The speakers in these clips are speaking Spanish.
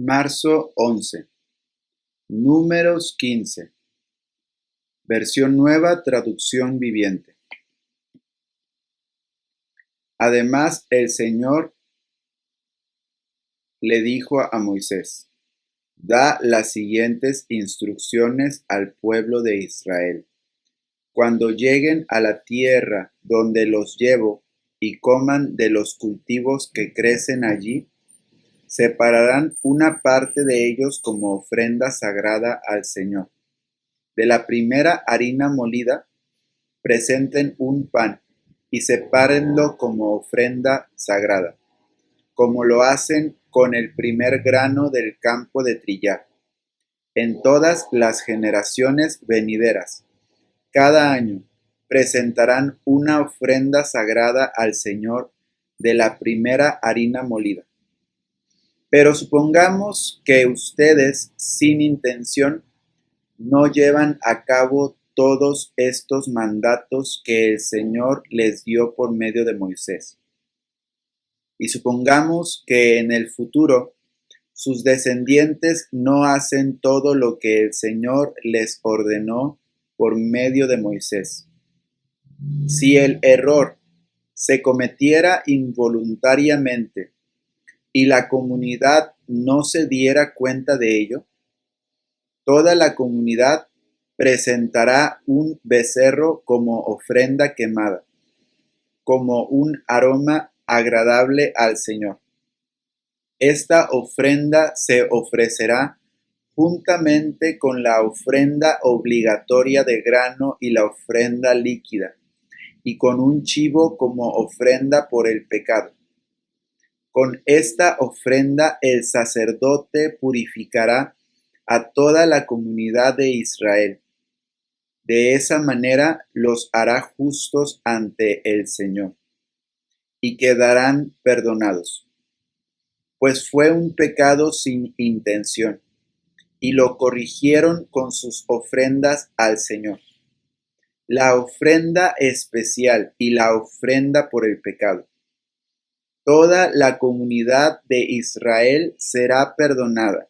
Marzo 11. Números 15. Versión nueva, traducción viviente. Además, el Señor le dijo a Moisés: da las siguientes instrucciones al pueblo de Israel. Cuando lleguen a la tierra donde los llevo y coman de los cultivos que crecen allí, separarán una parte de ellos como ofrenda sagrada al Señor. De la primera harina molida, presenten un pan y sepárenlo como ofrenda sagrada, como lo hacen con el primer grano del campo de trillar. En todas las generaciones venideras, cada año, presentarán una ofrenda sagrada al Señor de la primera harina molida. Pero supongamos que ustedes, sin intención, no llevan a cabo todos estos mandatos que el Señor les dio por medio de Moisés. Y supongamos que en el futuro sus descendientes no hacen todo lo que el Señor les ordenó por medio de Moisés. Si el error se cometiera involuntariamente y la comunidad no se diera cuenta de ello, toda la comunidad presentará un becerro como ofrenda quemada, como un aroma agradable al Señor. Esta ofrenda se ofrecerá juntamente con la ofrenda obligatoria de grano y la ofrenda líquida, y con un chivo como ofrenda por el pecado. Con esta ofrenda el sacerdote purificará a toda la comunidad de Israel. De esa manera los hará justos ante el Señor y quedarán perdonados, pues fue un pecado sin intención, y lo corrigieron con sus ofrendas al Señor, la ofrenda especial y la ofrenda por el pecado. Toda la comunidad de Israel será perdonada,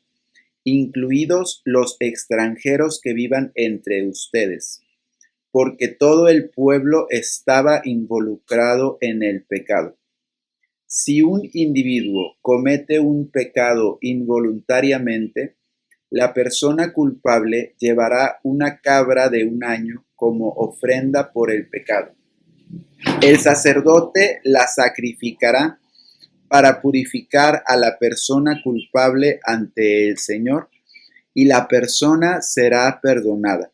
incluidos los extranjeros que vivan entre ustedes, porque todo el pueblo estaba involucrado en el pecado. Si un individuo comete un pecado involuntariamente, la persona culpable llevará una cabra de un año como ofrenda por el pecado. El sacerdote la sacrificará para purificar a la persona culpable ante el Señor, y la persona será perdonada.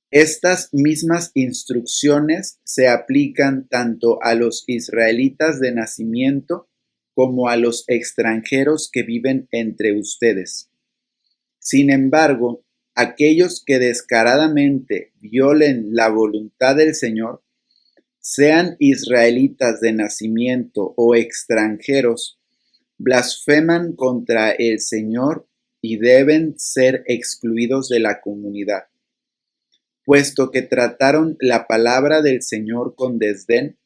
Estas mismas instrucciones se aplican tanto a los israelitas de nacimiento como a los extranjeros que viven entre ustedes. Sin embargo, aquellos que descaradamente violen la voluntad del Señor, sean israelitas de nacimiento o extranjeros, blasfeman contra el Señor y deben ser excluidos de la comunidad, puesto que trataron la palabra del Señor con desdén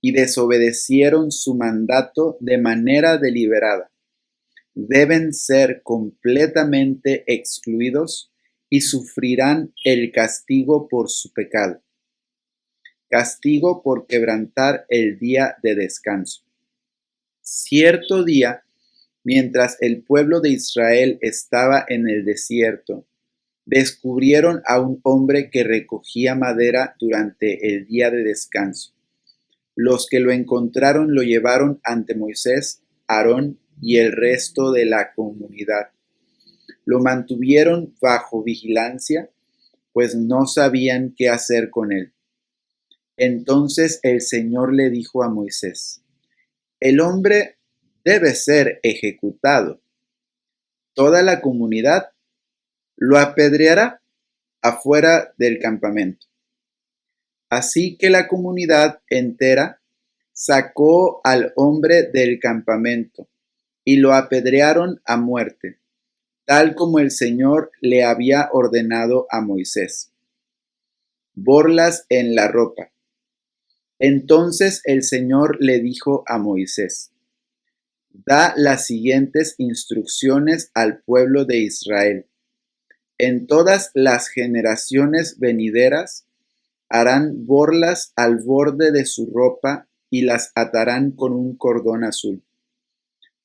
y desobedecieron su mandato de manera deliberada. Deben ser completamente excluidos y sufrirán el castigo por su pecado. Castigo por quebrantar el día de descanso. Cierto día, mientras el pueblo de Israel estaba en el desierto, descubrieron a un hombre que recogía madera durante el día de descanso. Los que lo encontraron lo llevaron ante Moisés, Aarón y el resto de la comunidad. Lo mantuvieron bajo vigilancia, pues no sabían qué hacer con él. Entonces el Señor le dijo a Moisés: el hombre debe ser ejecutado. Toda la comunidad lo apedreará afuera del campamento. Así que la comunidad entera sacó al hombre del campamento y lo apedrearon a muerte, tal como el Señor le había ordenado a Moisés. Borlas en la ropa. Entonces el Señor le dijo a Moisés: Da las siguientes instrucciones al pueblo de Israel. En todas las generaciones venideras harán borlas al borde de su ropa y las atarán con un cordón azul.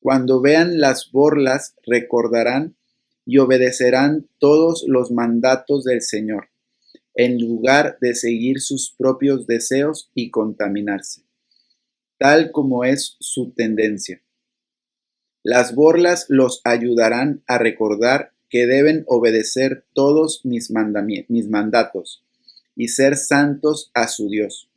Cuando vean las borlas, recordarán y obedecerán todos los mandatos del Señor, en lugar de seguir sus propios deseos y contaminarse, tal como es su tendencia. Las borlas los ayudarán a recordar que deben obedecer todos mis mandatos y ser santos a su Dios.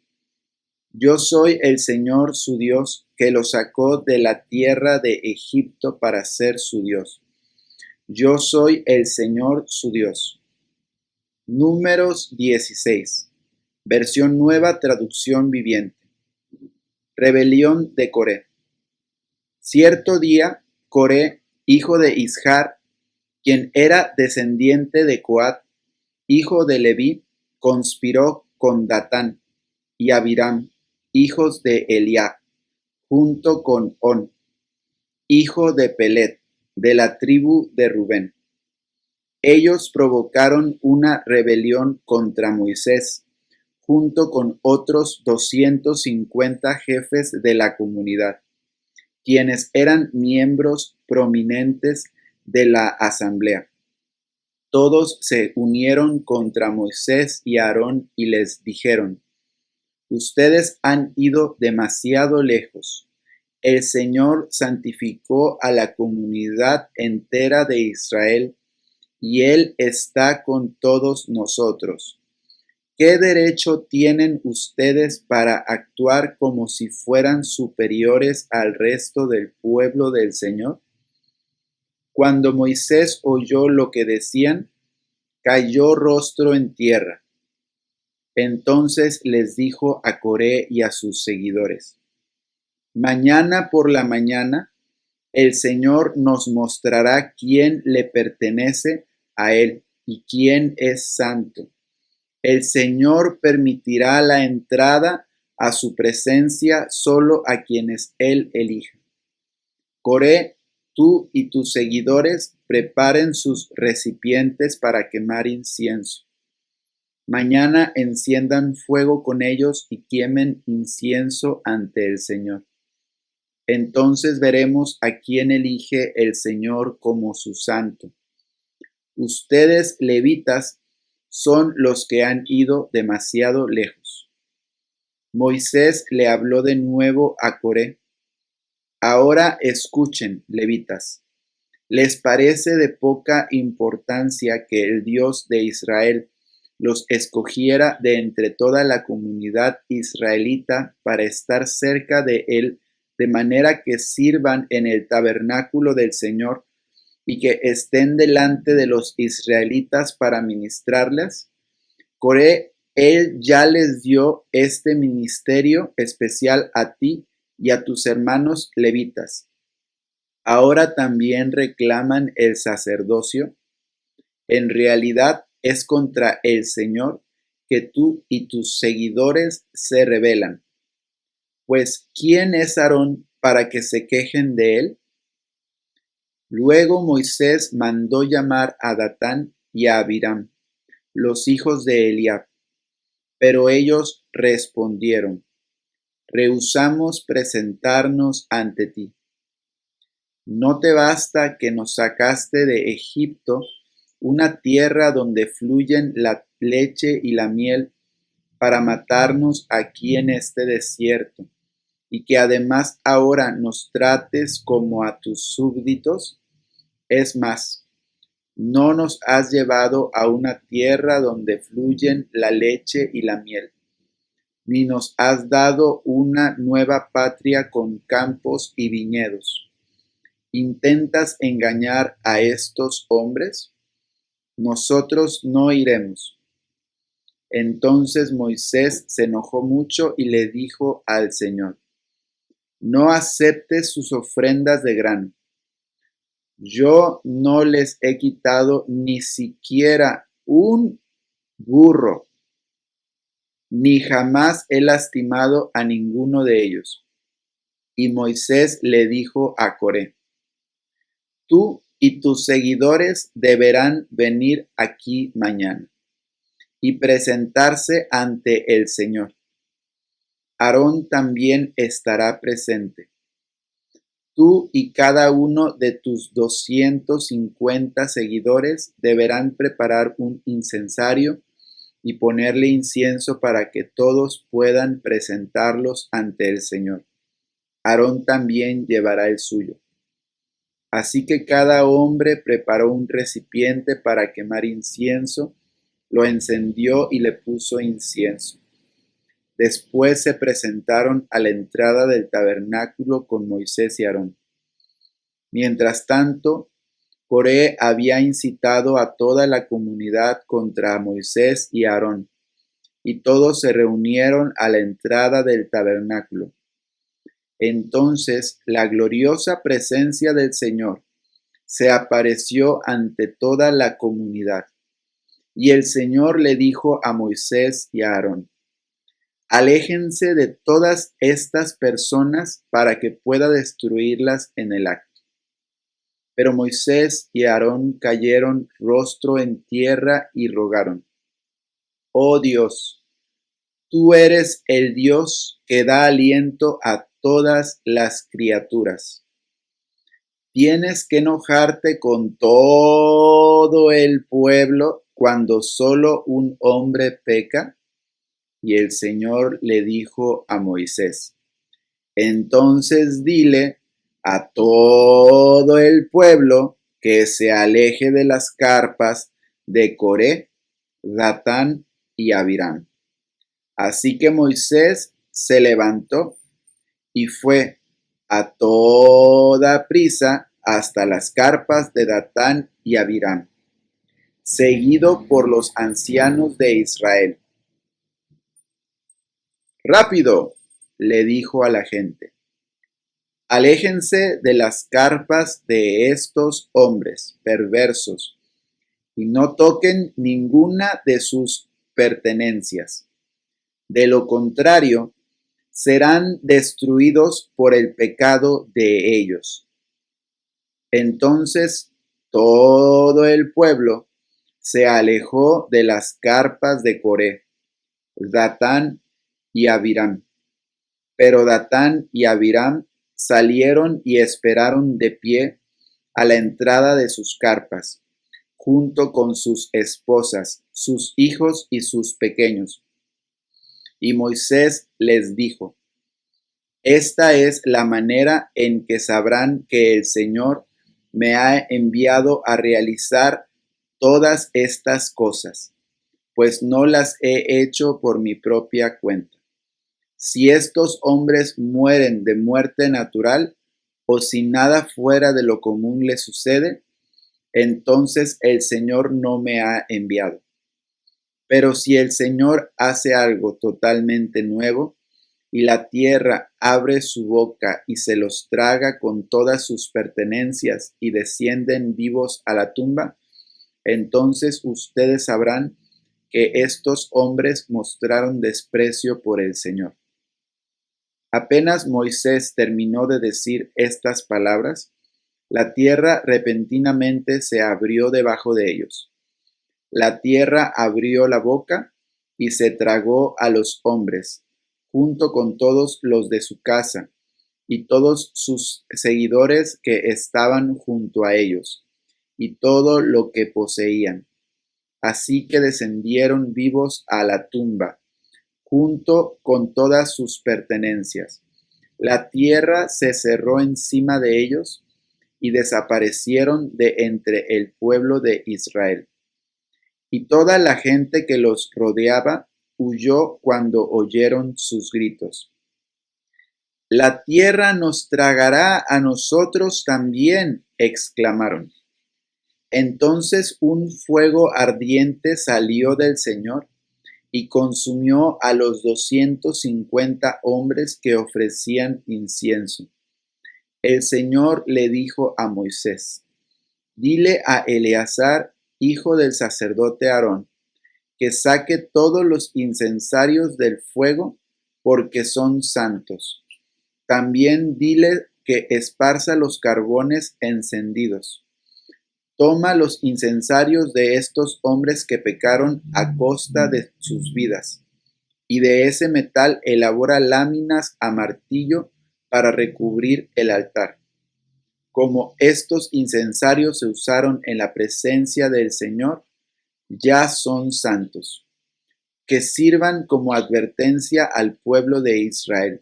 Yo soy el Señor su Dios, que los sacó de la tierra de Egipto para ser su Dios. Yo soy el Señor su Dios. Números 16, versión nueva, traducción viviente. Rebelión de Coré. Cierto día, Coré, hijo de Izhar, quien era descendiente de Coat, hijo de Leví, conspiró con Datán y Abiram, hijos de Eliab, junto con On, hijo de Pelet, de la tribu de Rubén. Ellos provocaron una rebelión contra Moisés, junto con otros 250 jefes de la comunidad, quienes eran miembros prominentes de la asamblea. Todos se unieron contra Moisés y Aarón y les dijeron: Ustedes han ido demasiado lejos. El Señor santificó a la comunidad entera de Israel y Él está con todos nosotros. ¿Qué derecho tienen ustedes para actuar como si fueran superiores al resto del pueblo del Señor? Cuando Moisés oyó lo que decían, cayó rostro en tierra. Entonces les dijo a Coré y a sus seguidores: Mañana por la mañana el Señor nos mostrará quién le pertenece a Él y quién es santo. El Señor permitirá la entrada a su presencia solo a quienes Él elija. Coré, tú y tus seguidores preparen sus recipientes para quemar incienso. Mañana enciendan fuego con ellos y quemen incienso ante el Señor. Entonces veremos a quién elige el Señor como su santo. Ustedes, levitas, son los que han ido demasiado lejos. Moisés le habló de nuevo a Coré. Ahora escuchen, levitas. ¿Les parece de poca importancia que el Dios de Israel los escogiera de entre toda la comunidad israelita para estar cerca de él, de manera que sirvan en el tabernáculo del Señor y que estén delante de los israelitas para ministrarles? Coré, él ya les dio este ministerio especial a ti y a tus hermanos levitas. ¿Ahora también reclaman el sacerdocio? En realidad es contra el Señor que tú y tus seguidores se rebelan. Pues, ¿quién es Aarón para que se quejen de él? Luego Moisés mandó llamar a Datán y a Abiram, los hijos de Eliab, pero ellos respondieron: Rehusamos presentarnos ante ti. ¿No te basta que nos sacaste de Egipto, una tierra donde fluyen la leche y la miel, para matarnos aquí en este desierto, y que además ahora nos trates como a tus súbditos? Es más, no nos has llevado a una tierra donde fluyen la leche y la miel, ni nos has dado una nueva patria con campos y viñedos. ¿Intentas engañar a estos hombres? Nosotros no iremos. Entonces Moisés se enojó mucho y le dijo al Señor: No aceptes sus ofrendas de grano. Yo no les he quitado ni siquiera un burro, ni jamás he lastimado a ninguno de ellos. Y Moisés le dijo a Coré: Tú y tus seguidores deberán venir aquí mañana y presentarse ante el Señor. Aarón también estará presente. Tú y cada uno de tus 250 seguidores deberán preparar un incensario y ponerle incienso para que todos puedan presentarlos ante el Señor. Aarón también llevará el suyo. Así que cada hombre preparó un recipiente para quemar incienso, lo encendió y le puso incienso. Después se presentaron a la entrada del tabernáculo con Moisés y Aarón. Mientras tanto, Coré había incitado a toda la comunidad contra Moisés y Aarón, y todos se reunieron a la entrada del tabernáculo. Entonces la gloriosa presencia del Señor se apareció ante toda la comunidad, y el Señor le dijo a Moisés y a Aarón: Aléjense de todas estas personas para que pueda destruirlas en el acto. Pero Moisés y Aarón cayeron rostro en tierra y rogaron: Oh Dios, tú eres el Dios que da aliento a todas las criaturas. Tienes que enojarte con todo el pueblo cuando solo un hombre peca. Y el Señor le dijo a Moisés: Entonces dile a todo el pueblo que se aleje de las carpas de Coré, Datán y Abiram. Así que Moisés se levantó y fue a toda prisa hasta las carpas de Datán y Abiram, seguido por los ancianos de Israel. ¡Rápido!, le dijo a la gente. Aléjense de las carpas de estos hombres perversos y no toquen ninguna de sus pertenencias. De lo contrario, serán destruidos por el pecado de ellos. Entonces todo el pueblo se alejó de las carpas de Coré, Datán y Abiram. Pero Datán y Abiram salieron y esperaron de pie a la entrada de sus carpas, junto con sus esposas, sus hijos y sus pequeños. Y Moisés les dijo: Esta es la manera en que sabrán que el Señor me ha enviado a realizar todas estas cosas, pues no las he hecho por mi propia cuenta. Si estos hombres mueren de muerte natural, o si nada fuera de lo común les sucede, entonces el Señor no me ha enviado. Pero si el Señor hace algo totalmente nuevo, y la tierra abre su boca y se los traga con todas sus pertenencias y descienden vivos a la tumba, entonces ustedes sabrán que estos hombres mostraron desprecio por el Señor. Apenas Moisés terminó de decir estas palabras, la tierra repentinamente se abrió debajo de ellos. La tierra abrió la boca y se tragó a los hombres, junto con todos los de su casa y todos sus seguidores que estaban junto a ellos, y todo lo que poseían. Así que descendieron vivos a la tumba, junto con todas sus pertenencias. La tierra se cerró encima de ellos y desaparecieron de entre el pueblo de Israel. Y toda la gente que los rodeaba huyó cuando oyeron sus gritos. La tierra nos tragará a nosotros también, exclamaron. Entonces un fuego ardiente salió del Señor y consumió a los 250 hombres que ofrecían incienso. El Señor le dijo a Moisés: Dile a Eleazar, hijo del sacerdote Aarón, que saque todos los incensarios del fuego, porque son santos. También dile que esparza los carbones encendidos. Toma los incensarios de estos hombres que pecaron a costa de sus vidas, y de ese metal elabora láminas a martillo para recubrir el altar. Como estos incensarios se usaron en la presencia del Señor, ya son santos, que sirvan como advertencia al pueblo de Israel.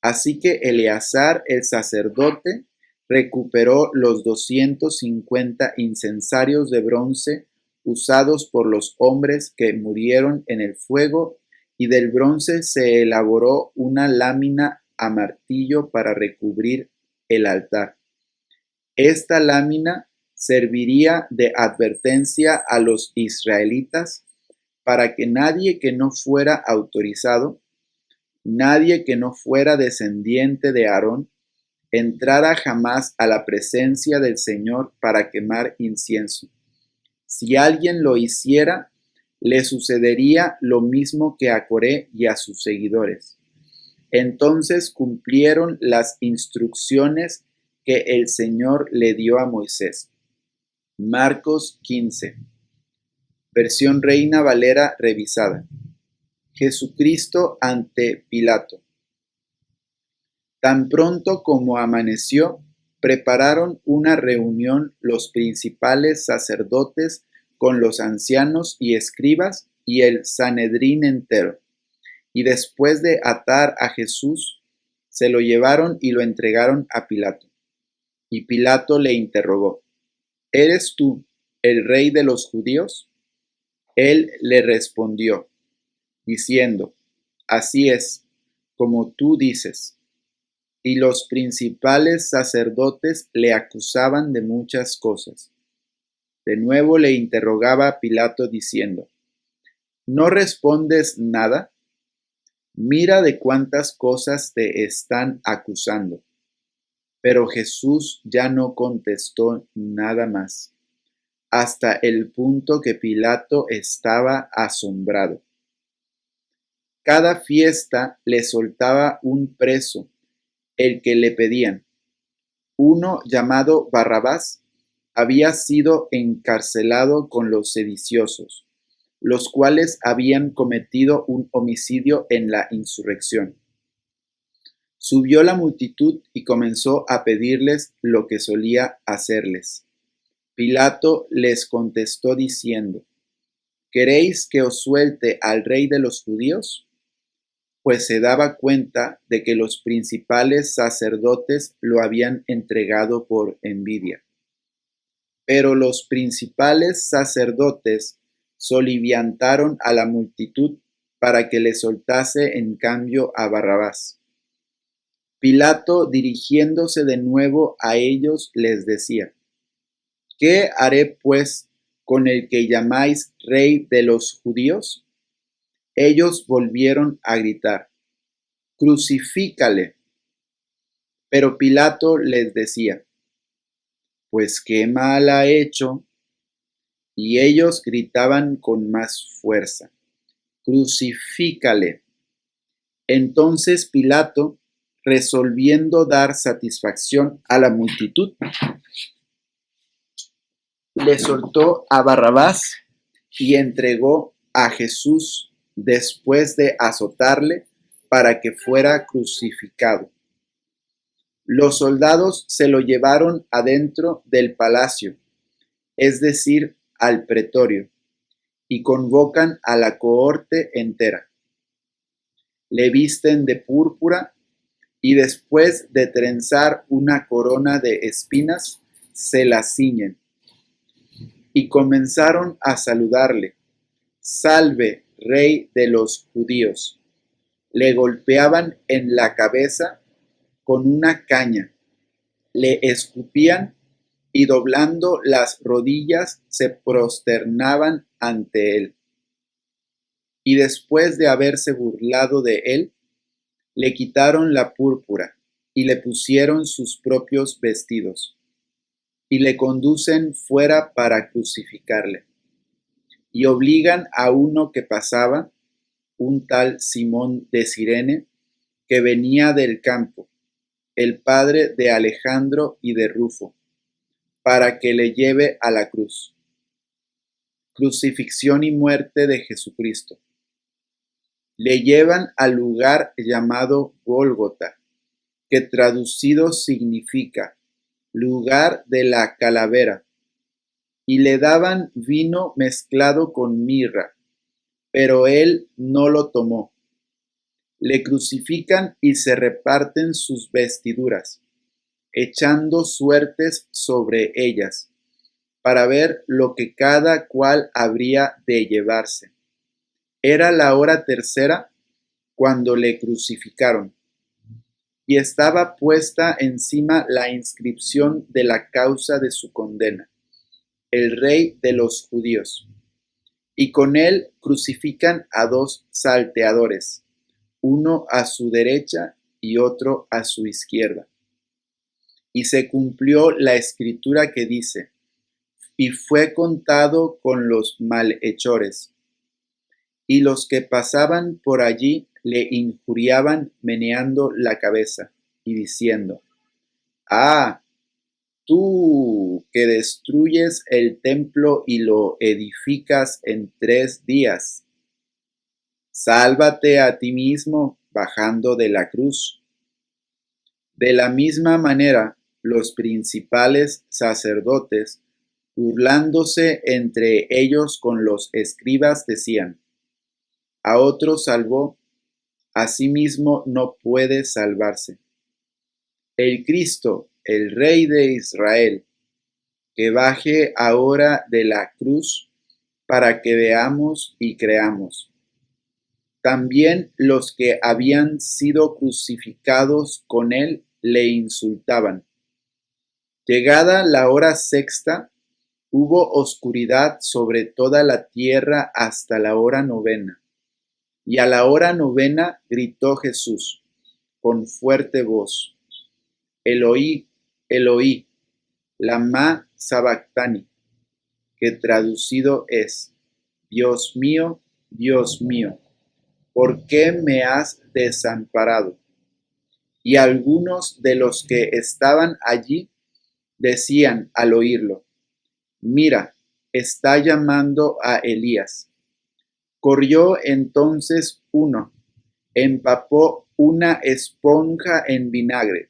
Así que Eleazar el sacerdote recuperó los 250 incensarios de bronce usados por los hombres que murieron en el fuego, y del bronce se elaboró una lámina a martillo para recubrir el altar. Esta lámina serviría de advertencia a los israelitas para que nadie que no fuera autorizado, nadie que no fuera descendiente de Aarón, entrara jamás a la presencia del Señor para quemar incienso. Si alguien lo hiciera, le sucedería lo mismo que a Coré y a sus seguidores. Entonces cumplieron las instrucciones que el Señor le dio a Moisés. Marcos 15, versión Reina Valera revisada. Jesucristo ante Pilato. Tan pronto como amaneció, prepararon una reunión los principales sacerdotes con los ancianos y escribas y el Sanedrín entero. Y después de atar a Jesús, se lo llevaron y lo entregaron a Pilato. Y Pilato le interrogó: ¿Eres tú el rey de los judíos? Él le respondió, diciendo: Así es, como tú dices. Y los principales sacerdotes le acusaban de muchas cosas. De nuevo le interrogaba Pilato diciendo: ¿No respondes nada? Mira de cuántas cosas te están acusando. Pero Jesús ya no contestó nada más, hasta el punto que Pilato estaba asombrado. Cada fiesta le soltaba un preso, el que le pedían. Uno llamado Barrabás había sido encarcelado con los sediciosos, los cuales habían cometido un homicidio en la insurrección. Subió la multitud y comenzó a pedirles lo que solía hacerles. Pilato les contestó diciendo: ¿Queréis que os suelte al rey de los judíos? Pues se daba cuenta de que los principales sacerdotes lo habían entregado por envidia. Pero los principales sacerdotes soliviantaron a la multitud para que le soltase en cambio a Barrabás. Pilato, dirigiéndose de nuevo a ellos, les decía: ¿Qué haré pues con el que llamáis rey de los judíos? Ellos volvieron a gritar: ¡Crucifícale! Pero Pilato les decía: Pues qué mal ha hecho. Y ellos gritaban con más fuerza: ¡Crucifícale! Entonces Pilato, resolviendo dar satisfacción a la multitud, le soltó a Barrabás y entregó a Jesús después de azotarle para que fuera crucificado. Los soldados se lo llevaron adentro del palacio, es decir, al pretorio, y convocan a la cohorte entera. Le visten de púrpura y después de trenzar una corona de espinas, se la ciñen. Y comenzaron a saludarle: Salve, Rey de los judíos. Le golpeaban en la cabeza con una caña, le escupían y doblando las rodillas se prosternaban ante él. Y después de haberse burlado de él, le quitaron la púrpura y le pusieron sus propios vestidos, y le conducen fuera para crucificarle. Y obligan a uno que pasaba, un tal Simón de Cirene, que venía del campo, el padre de Alejandro y de Rufo, para que le lleve a la cruz. Crucifixión y muerte de Jesucristo. Le llevan al lugar llamado Gólgota, que traducido significa lugar de la calavera, y le daban vino mezclado con mirra, pero él no lo tomó. Le crucifican y se reparten sus vestiduras, echando suertes sobre ellas, para ver lo que cada cual habría de llevarse. Era la hora tercera cuando le crucificaron, y estaba puesta encima la inscripción de la causa de su condena: el Rey de los Judíos. Y con él crucifican a dos salteadores, uno a su derecha y otro a su izquierda. Y se cumplió la escritura que dice: y fue contado con los malhechores. Y los que pasaban por allí le injuriaban meneando la cabeza y diciendo: Ah, tú que destruyes el templo y lo edificas en 3 días, sálvate a ti mismo bajando de la cruz. De la misma manera, los principales sacerdotes, burlándose entre ellos con los escribas, decían: a otro salvó, a sí mismo no puede salvarse. El Cristo, el Rey de Israel, que baje ahora de la cruz para que veamos y creamos. También los que habían sido crucificados con él le insultaban. Llegada la hora sexta, hubo oscuridad sobre toda la tierra hasta la hora novena. Y a la hora novena gritó Jesús con fuerte voz: Eloí, Eloí, lama sabactani, que traducido es: Dios mío, ¿por qué me has desamparado? Y algunos de los que estaban allí decían al oírlo: Mira, está llamando a Elías. Corrió entonces uno, empapó una esponja en vinagre,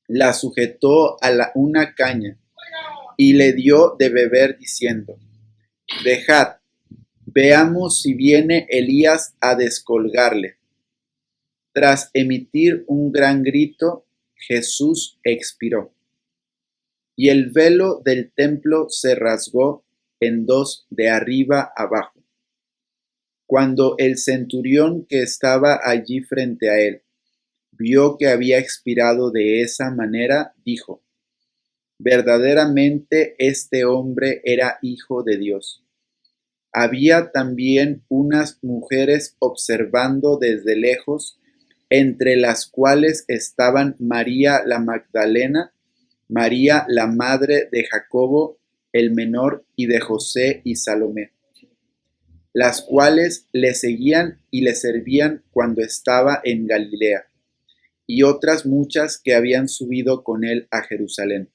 la sujetó a una caña y le dio de beber diciendo: Dejad, veamos si viene Elías a descolgarle. Tras emitir un gran grito, Jesús expiró, y el velo del templo se rasgó en dos de arriba abajo. Cuando el centurión que estaba allí frente a él vio que había expirado de esa manera, dijo: verdaderamente este hombre era hijo de Dios. Había también unas mujeres observando desde lejos, entre las cuales estaban María la Magdalena, María la madre de Jacobo el menor y de José y Salomé, las cuales le seguían y le servían cuando estaba en Galilea, y otras muchas que habían subido con él a Jerusalén.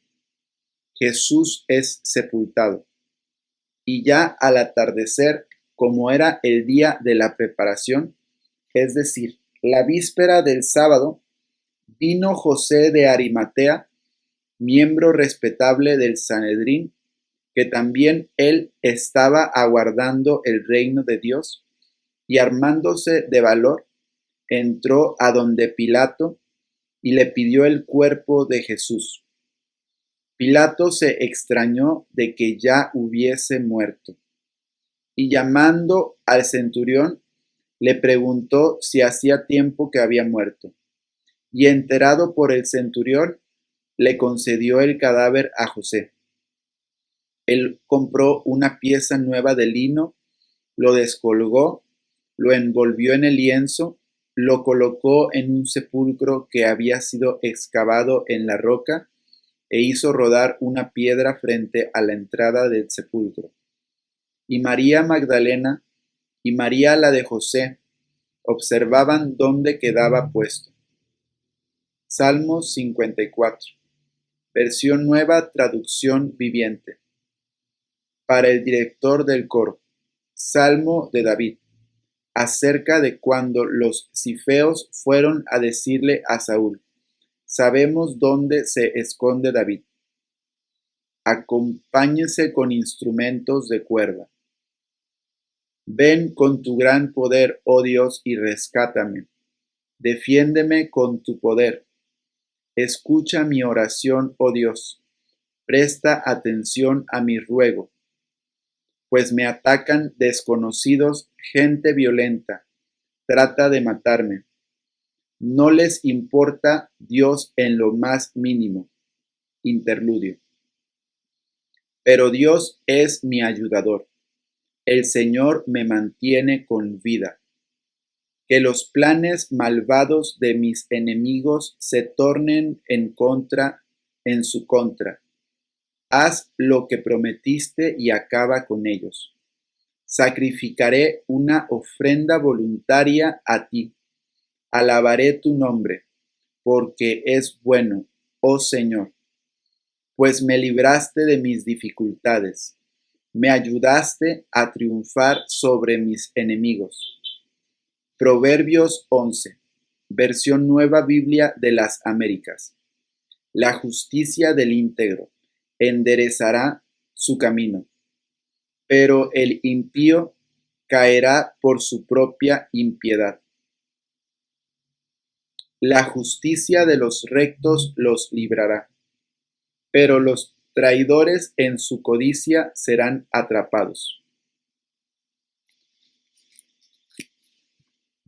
Jesús es sepultado, y ya al atardecer, como era el día de la preparación, es decir, la víspera del sábado, vino José de Arimatea, miembro respetable del Sanedrín, que también él estaba aguardando el reino de Dios, y armándose de valor, entró a donde Pilato y le pidió el cuerpo de Jesús. Pilato se extrañó de que ya hubiese muerto, y llamando al centurión, le preguntó si hacía tiempo que había muerto, y enterado por el centurión, le concedió el cadáver a José. Él compró una pieza nueva de lino, lo descolgó, lo envolvió en el lienzo, lo colocó en un sepulcro que había sido excavado en la roca, e hizo rodar una piedra frente a la entrada del sepulcro. Y María Magdalena y María la de José observaban dónde quedaba puesto. Salmo 54. Versión nueva, traducción viviente. Para el director del coro. Salmo de David. Acerca de cuando los cifeos fueron a decirle a Saúl: sabemos dónde se esconde David. Acompáñese con instrumentos de cuerda. Ven con tu gran poder, oh Dios, y rescátame. Defiéndeme con tu poder. Escucha mi oración, oh Dios. Presta atención a mi ruego, pues me atacan desconocidos, gente violenta. Trata de matarme. No les importa Dios en lo más mínimo. Interludio. Pero Dios es mi ayudador. El Señor me mantiene con vida. Que los planes malvados de mis enemigos se tornen en su contra. Haz lo que prometiste y acaba con ellos. Sacrificaré una ofrenda voluntaria a ti. Alabaré tu nombre, porque es bueno, oh Señor, pues me libraste de mis dificultades. Me ayudaste a triunfar sobre mis enemigos. Proverbios 11, versión Nueva Biblia de las Américas. La justicia del íntegro enderezará su camino, pero el impío caerá por su propia impiedad. La justicia de los rectos los librará, pero los traidores en su codicia serán atrapados.